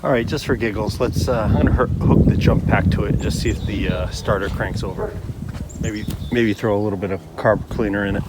All right, just for giggles, let's. I'm gonna hook the jump pack to it and just see if the starter cranks over. Maybe throw a little bit of carb cleaner in it.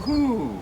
Woohoo!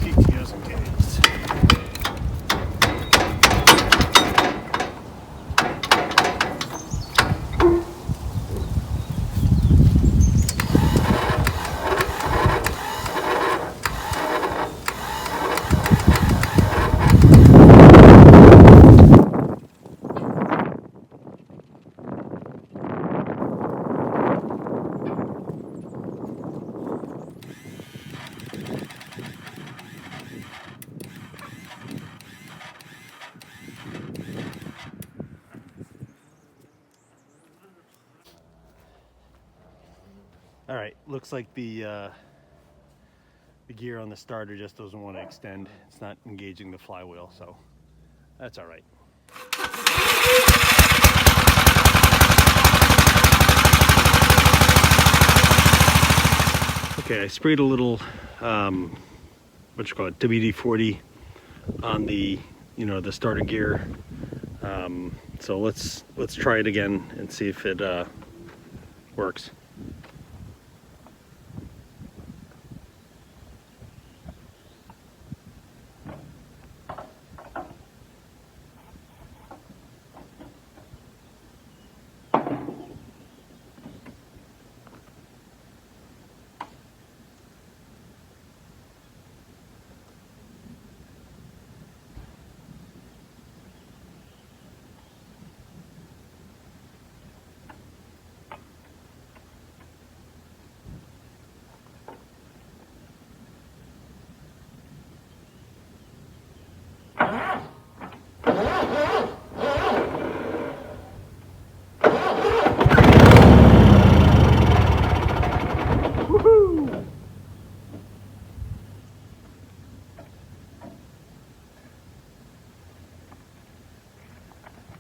PTOs engaged. All right, looks like the gear on the starter just doesn't want to extend. It's not engaging the flywheel, so that's all right. Okay, I sprayed a little what you call it, WD-40 on the the starter gear. So let's try it again and see if it works.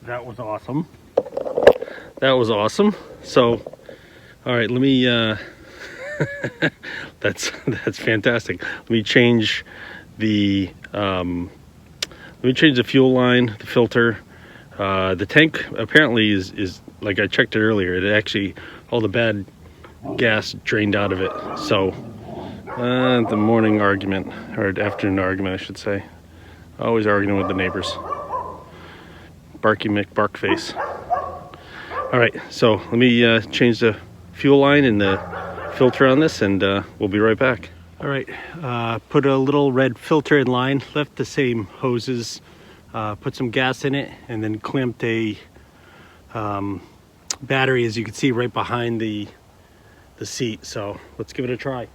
That was awesome. That was awesome. So, all right, let me. That's fantastic. Let me change the fuel line, the filter. The tank apparently is like I checked it earlier. It actually all the bad gas drained out of it. So the morning argument or afternoon argument, I should say. Always arguing with the neighbors. Barky McBarkface. All right, so let me change the fuel line and the filter on this, and we'll be right back. All right, put a little red filter in line, left the same hoses, put some gas in it, and then clamped a battery, as you can see, right behind the seat. So let's give it a try.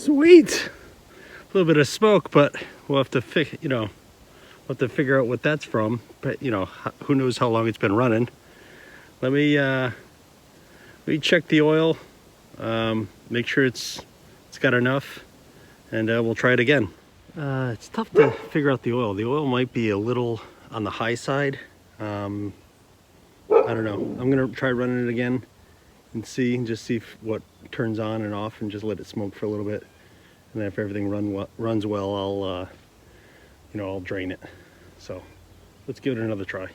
Sweet. A little bit of smoke, but we'll have to we'll have to figure out what that's from. But who knows how long it's been running. Let me check the oil, make sure it's got enough, and we'll try it again. It's tough to figure out the oil. The oil might be a little on the high side. I don't know. I'm gonna try running it again and just see what turns on and off, and just let it smoke for a little bit. And then if everything runs well, I'll drain it. So let's give it another try.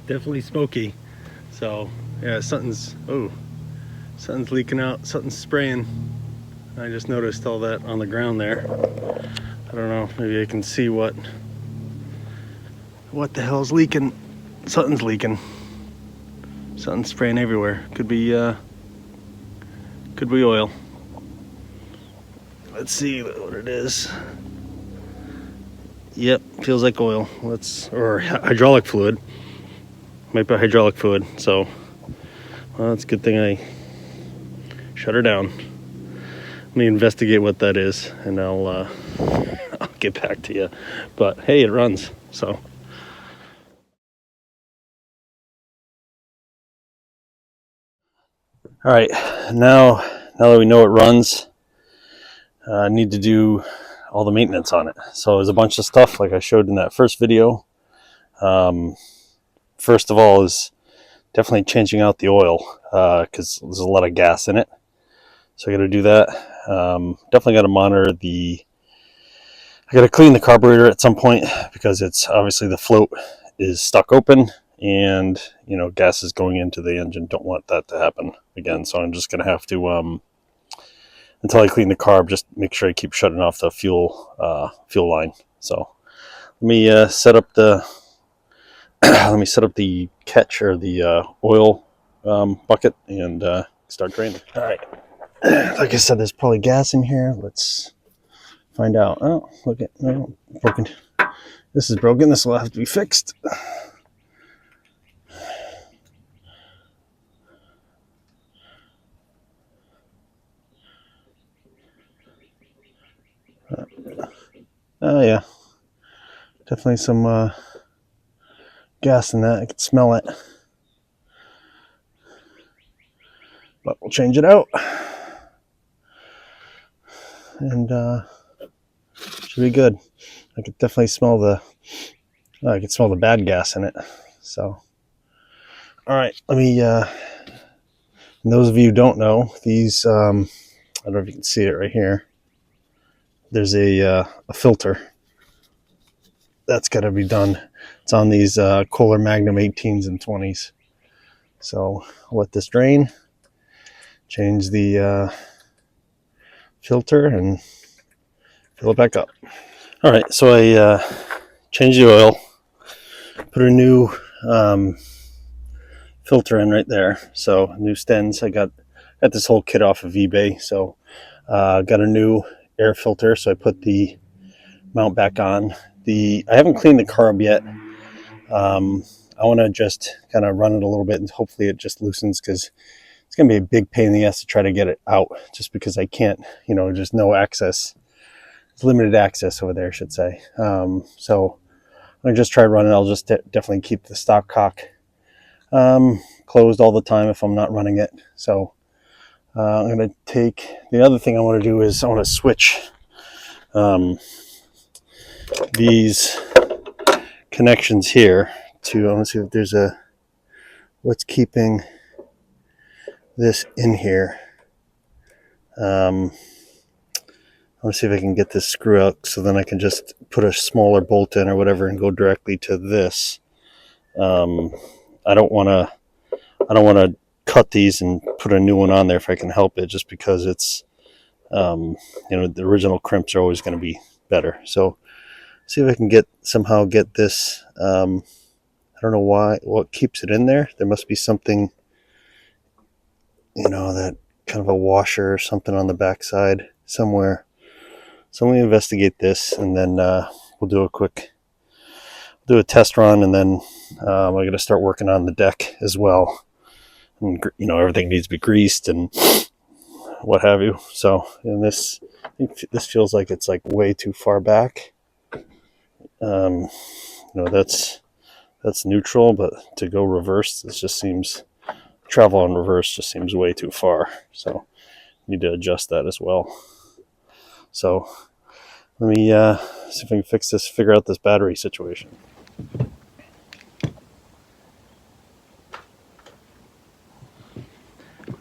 Definitely smoky. So yeah, something's leaking out, something's spraying. I just noticed all that on the ground there. I don't know, maybe I can see what the hell's leaking. Something's leaking. Something's spraying everywhere. Could be oil. Let's see what it is. Yep, feels like oil. Or hydraulic fluid. Might be hydraulic fluid. So, well, it's a good thing I shut her down. Let me investigate what that is, and I'll get back to you. But hey, it runs. So All right, now that we know it runs, I need to do all the maintenance on it. So there's a bunch of stuff like I showed in that first video. First of all is definitely changing out the oil because there's a lot of gas in it. So I got to do that. Definitely got to monitor I got to clean the carburetor at some point because it's obviously the float is stuck open and gas is going into the engine. Don't want that to happen again. So I'm just going to have to until I clean the carb, just make sure I keep shutting off the fuel line. So let me set up the catch or the oil bucket and start draining. All right. Like I said, there's probably gas in here. Let's find out. Oh, look at no broken. This is broken. This will have to be fixed. Oh yeah, definitely some gas in that. I can smell it, but we'll change it out, and should be good. I could definitely smell I can smell the bad gas in it. So, all right, let me. Those of you who don't know, these I don't know if you can see it right here. There's a filter that's got to be done. It's on these Kohler Magnum 18s and 20s. So I'll let this drain, change the filter, and fill it back up. All right, so I changed the oil, put a new filter in right there. So new stents. I got this whole kit off of eBay. So got a new air filter. So I put the mount back on. I haven't cleaned the carb yet. I want to just kind of run it a little bit and hopefully it just loosens because it's going to be a big pain in the ass to try to get it out just because I can't, just no access. It's limited access over there, I should say. So I'm going to just try running. I'll just definitely keep the stock cock closed all the time if I'm not running it. So I'm going to take, the other thing I want to do is I want to switch these connections here to, I want to see if there's what's keeping this in here. I want to see if I can get this screw out so then I can just put a smaller bolt in or whatever and go directly to this. I don't want to cut these and put a new one on there if I can help it, just because it's the original crimps are always going to be better. So see if I can somehow get this. I don't know what keeps it in there. There must be something, that kind of a washer or something on the backside somewhere. So let me investigate this, and then we'll do a test run, and then I'm going to start working on the deck as well. And everything needs to be greased and what have you. So, and this feels like it's like way too far back. That's neutral, but to go reverse, travel on reverse just seems way too far. So need to adjust that as well. So let me see if I can figure out this battery situation.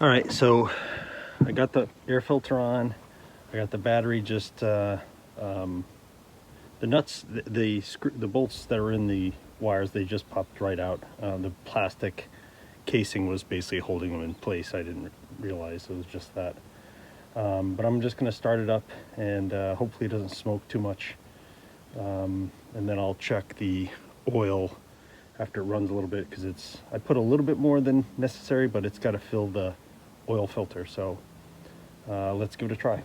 All right, so I got the air filter on. I got the battery just the nuts, the bolts that are in the wires, they just popped right out. The plastic casing was basically holding them in place. I didn't realize it was just that. But I'm just going to start it up, and hopefully it doesn't smoke too much. And then I'll check the oil after it runs a little bit, because I put a little bit more than necessary, but it's got to fill the oil filter. So let's give it a try.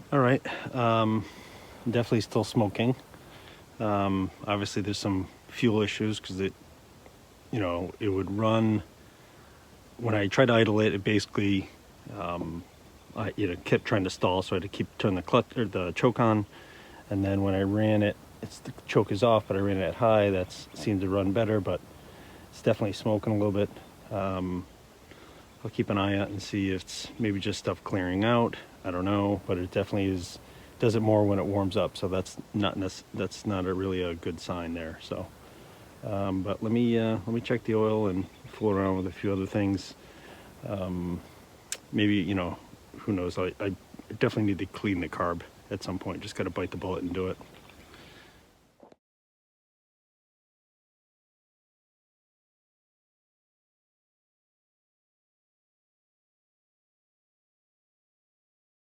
All right, definitely still smoking. Obviously there's some fuel issues because it would run when I tried to idle it. It basically I kept trying to stall, so I had to turn the clutch or the choke on, and then when I ran it, the choke is off, but I ran it at high. That seemed to run better, but it's definitely smoking a little bit. I'll keep an eye out and see if it's maybe just stuff clearing out. I don't know, but it definitely does it more when it warms up, so that's not really a good sign there. So but let me check the oil and fool around with a few other things. Maybe, who knows, I definitely need to clean the carb at some point. Just got to bite the bullet and do it.